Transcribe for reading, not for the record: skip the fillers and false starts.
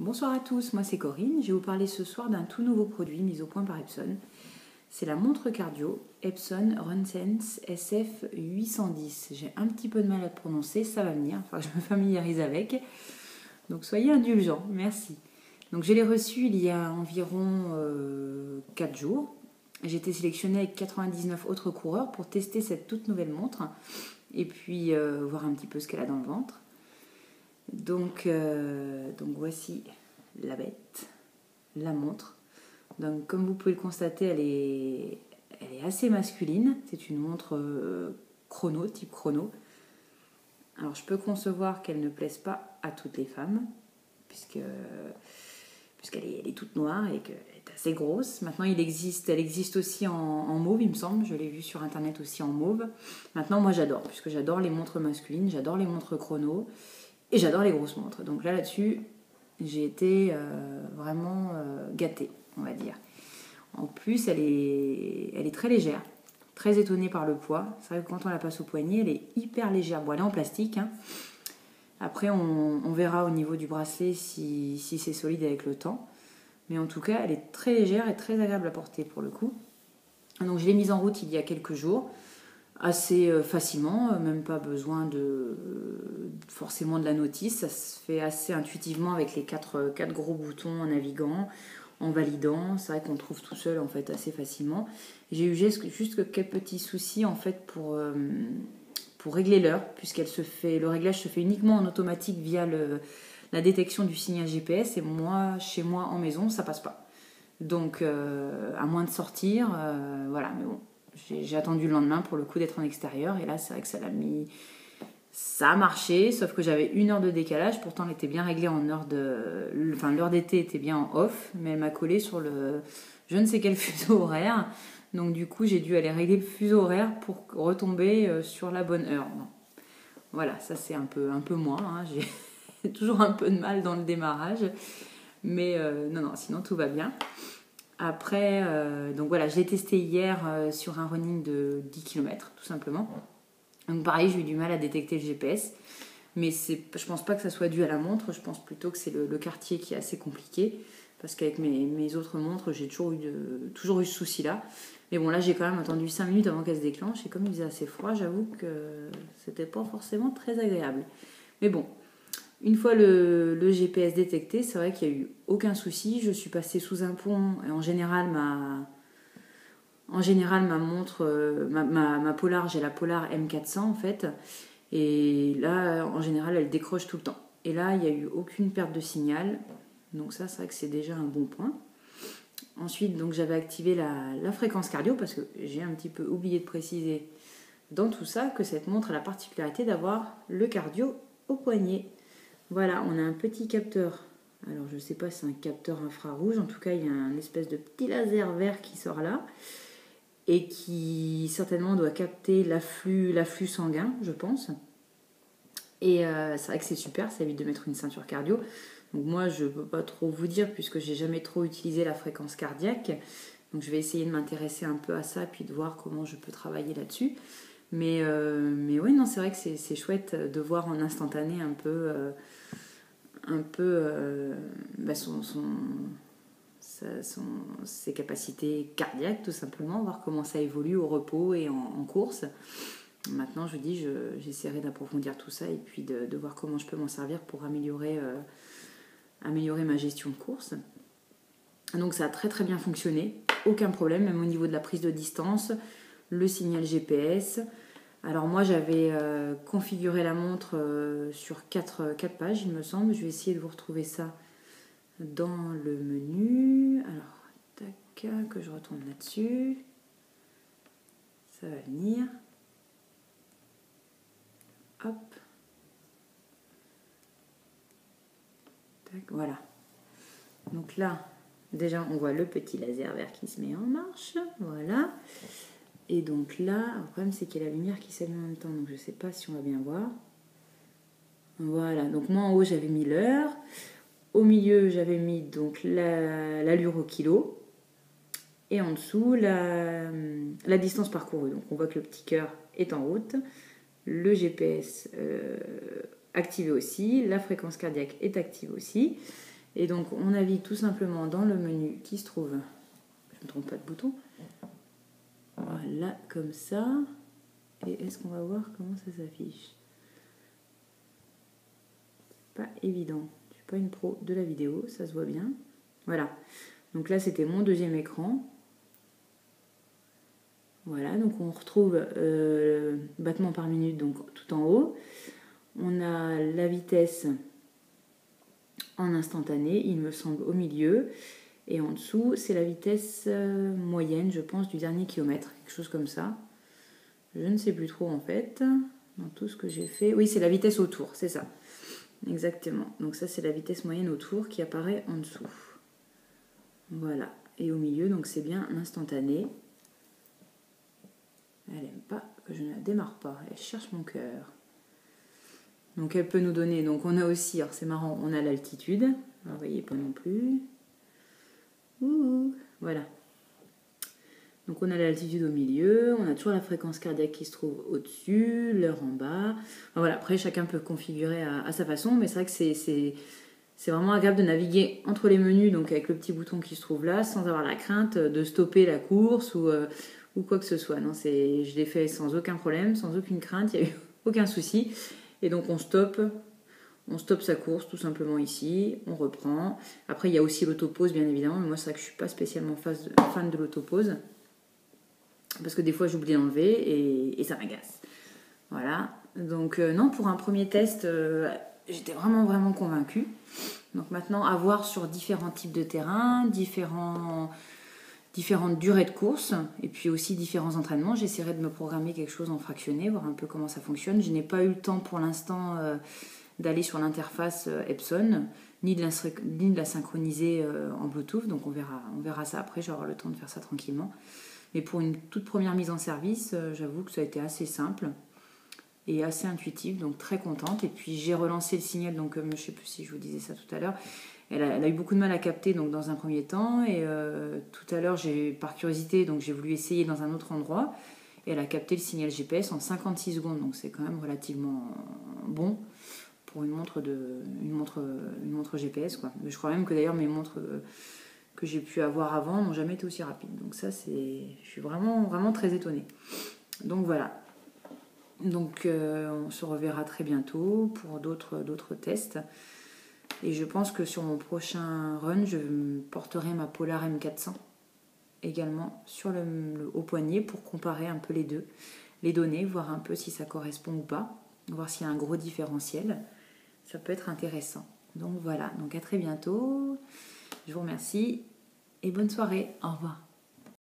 Bonsoir à tous, moi c'est Corinne. Je vais vous parler ce soir d'un tout nouveau produit mis au point par Epson. C'est la montre cardio Epson RunSense SF 810. J'ai un petit peu de mal à le prononcer, ça va venir, enfin je me familiarise avec. Donc soyez indulgents, merci. Donc je l'ai reçu il y a environ 4 jours. J'ai été sélectionnée avec 99 autres coureurs pour tester cette toute nouvelle montre et puis voir un petit peu ce qu'elle a dans le ventre. Donc voici la bête, la montre. Donc comme vous pouvez le constater, elle est assez masculine. C'est une montre chrono, type chrono. Alors je peux concevoir qu'elle ne plaise pas à toutes les femmes, puisqu'elle est toute noire et qu'elle est assez grosse. Maintenant elle existe aussi en mauve, il me semble. Je l'ai vue sur internet aussi en mauve. Maintenant moi j'adore, puisque j'adore les montres masculines, j'adore les montres chrono. Et j'adore les grosses montres. Donc là-dessus, j'ai été vraiment gâtée, on va dire. En plus, elle est très légère. Très étonnée par le poids. C'est vrai que quand on la passe au poignet, elle est hyper légère. Bon, elle est en plastique. Hein. Après, on verra au niveau du bracelet si c'est solide avec le temps. Mais en tout cas, elle est très légère et très agréable à porter pour le coup. Donc je l'ai mise en route il y a quelques jours. Assez facilement, même pas besoin forcément de la notice, ça se fait assez intuitivement avec les quatre gros boutons en naviguant, en validant, c'est vrai qu'on le trouve tout seul en fait assez facilement. J'ai eu juste quelques petits soucis en fait pour régler l'heure, le réglage se fait uniquement en automatique via la détection du signal GPS et moi, chez moi en maison, ça passe pas. Donc à moins de sortir, voilà, mais bon. J'ai attendu le lendemain pour le coup d'être en extérieur et là c'est vrai que ça a marché, sauf que j'avais 1 heure de décalage, pourtant elle était bien réglée l'heure d'été était bien en off, mais elle m'a collé sur je ne sais quel fuseau horaire, donc du coup j'ai dû aller régler le fuseau horaire pour retomber sur la bonne heure. Bon. Voilà, ça c'est un peu moi, hein. J'ai toujours un peu de mal dans le démarrage, mais non, sinon tout va bien. Après, donc voilà, je l'ai testé hier sur un running de 10 km, tout simplement. Donc pareil, j'ai eu du mal à détecter le GPS. Mais je pense pas que ça soit dû à la montre, je pense plutôt que c'est le quartier qui est assez compliqué. Parce qu'avec mes autres montres, j'ai toujours eu ce souci-là. Mais bon, là, j'ai quand même attendu 5 minutes avant qu'elle se déclenche. Et comme il faisait assez froid, j'avoue que c'était pas forcément très agréable. Mais bon, une fois le GPS détecté, c'est vrai qu'il n'y a eu aucun souci. Je suis passée sous un pont et en général, ma montre, ma Polar, j'ai la Polar M400 en fait. Et là, en général, elle décroche tout le temps. Et là, il n'y a eu aucune perte de signal. Donc ça, c'est vrai que c'est déjà un bon point. Ensuite, donc, j'avais activé la fréquence cardio parce que j'ai un petit peu oublié de préciser dans tout ça que cette montre a la particularité d'avoir le cardio au poignet. Voilà, on a un petit capteur. Alors, je ne sais pas si c'est un capteur infrarouge. En tout cas, il y a un espèce de petit laser vert qui sort là et qui certainement doit capter l'afflux sanguin, je pense. Et c'est vrai que c'est super, ça évite de mettre une ceinture cardio. Donc moi, je ne peux pas trop vous dire puisque j'ai jamais trop utilisé la fréquence cardiaque. Donc je vais essayer de m'intéresser un peu à ça puis de voir comment je peux travailler là-dessus. Mais oui, non, c'est vrai que c'est chouette de voir en instantané un peu ses capacités cardiaques tout simplement, voir comment ça évolue au repos et en course. Maintenant, je vous dis, j'essaierai d'approfondir tout ça et puis de voir comment je peux m'en servir pour améliorer ma gestion de course. Donc ça a très très bien fonctionné, aucun problème, même au niveau de la prise de distance, le signal GPS. Alors moi j'avais configuré la montre sur 4 pages il me semble. Je vais essayer de vous retrouver ça dans le menu. Alors, tac, que je retourne là-dessus. Ça va venir. Hop. Tac, voilà. Donc là, déjà on voit le petit laser vert qui se met en marche. Voilà. Et donc là, le problème c'est qu'il y a la lumière qui s'allume en même temps. Donc je ne sais pas si on va bien voir. Voilà. Donc moi en haut j'avais mis l'heure. Au milieu j'avais mis donc l'allure au kilo. Et en dessous la distance parcourue. Donc on voit que le petit cœur est en route. Le GPS activé aussi, la fréquence cardiaque est active aussi. Et donc on navigue tout simplement dans le menu qui se trouve, je ne me trompe pas de bouton, voilà, comme ça. Et est-ce qu'on va voir comment ça s'affiche? Pas évident, je suis pas une pro de la vidéo, ça se voit bien. Voilà, donc là c'était mon deuxième écran. Voilà, donc on retrouve battement par minute, donc tout en haut. On a la vitesse en instantané, il me semble, au milieu. Et en dessous, c'est la vitesse moyenne, je pense, du dernier kilomètre, quelque chose comme ça. Je ne sais plus trop en fait, dans tout ce que j'ai fait. Oui, c'est la vitesse au tour, c'est ça. Exactement. Donc ça, c'est la vitesse moyenne au tour qui apparaît en dessous. Voilà. Et au milieu, donc c'est bien l'instantané. Elle n'aime pas que je ne la démarre pas. Elle cherche mon cœur. Donc elle peut nous donner... Donc on a aussi, alors c'est marrant, on a l'altitude. Vous voyez pas non plus. Ouh, voilà. Donc on a l'altitude au milieu, on a toujours la fréquence cardiaque qui se trouve au-dessus, l'heure en bas. Enfin, voilà, après chacun peut configurer à sa façon, mais c'est vrai que c'est vraiment agréable de naviguer entre les menus, donc avec le petit bouton qui se trouve là, sans avoir la crainte de stopper la course ou quoi que ce soit. Non, je l'ai fait sans aucun problème, sans aucune crainte, il n'y a eu aucun souci. Et donc on stoppe sa course tout simplement ici, on reprend. Après il y a aussi l'autopause bien évidemment, mais moi c'est vrai que je ne suis pas spécialement fan de l'autopause. Parce que des fois j'oublie d'enlever et ça m'agace. Voilà. Donc non, pour un premier test, j'étais vraiment convaincue. Donc maintenant, à voir sur différents types de terrains, différentes durées de course, et puis aussi différents entraînements. J'essaierai de me programmer quelque chose en fractionné, voir un peu comment ça fonctionne. Je n'ai pas eu le temps pour l'instant d'aller sur l'interface Epson, ni de la synchroniser en Bluetooth. Donc on verra ça après, j'aurai le temps de faire ça tranquillement. Mais pour une toute première mise en service, j'avoue que ça a été assez simple et assez intuitif, donc très contente. Et puis j'ai relancé le signal, donc je ne sais plus si je vous disais ça tout à l'heure. Elle a eu beaucoup de mal à capter donc, dans un premier temps. Et tout à l'heure, par curiosité, donc j'ai voulu essayer dans un autre endroit. Et elle a capté le signal GPS en 56 secondes. Donc c'est quand même relativement bon pour une montre GPS, quoi. Mais je crois même que d'ailleurs mes montres... que j'ai pu avoir avant n'ont jamais été aussi rapides. Donc ça, je suis vraiment très étonnée. Donc voilà. Donc on se reverra très bientôt pour d'autres tests. Et je pense que sur mon prochain run, je porterai ma Polar M400 également sur au poignet pour comparer un peu les données, voir un peu si ça correspond ou pas, voir s'il y a un gros différentiel. Ça peut être intéressant. Donc voilà, donc à très bientôt. Je vous remercie et bonne soirée. Au revoir.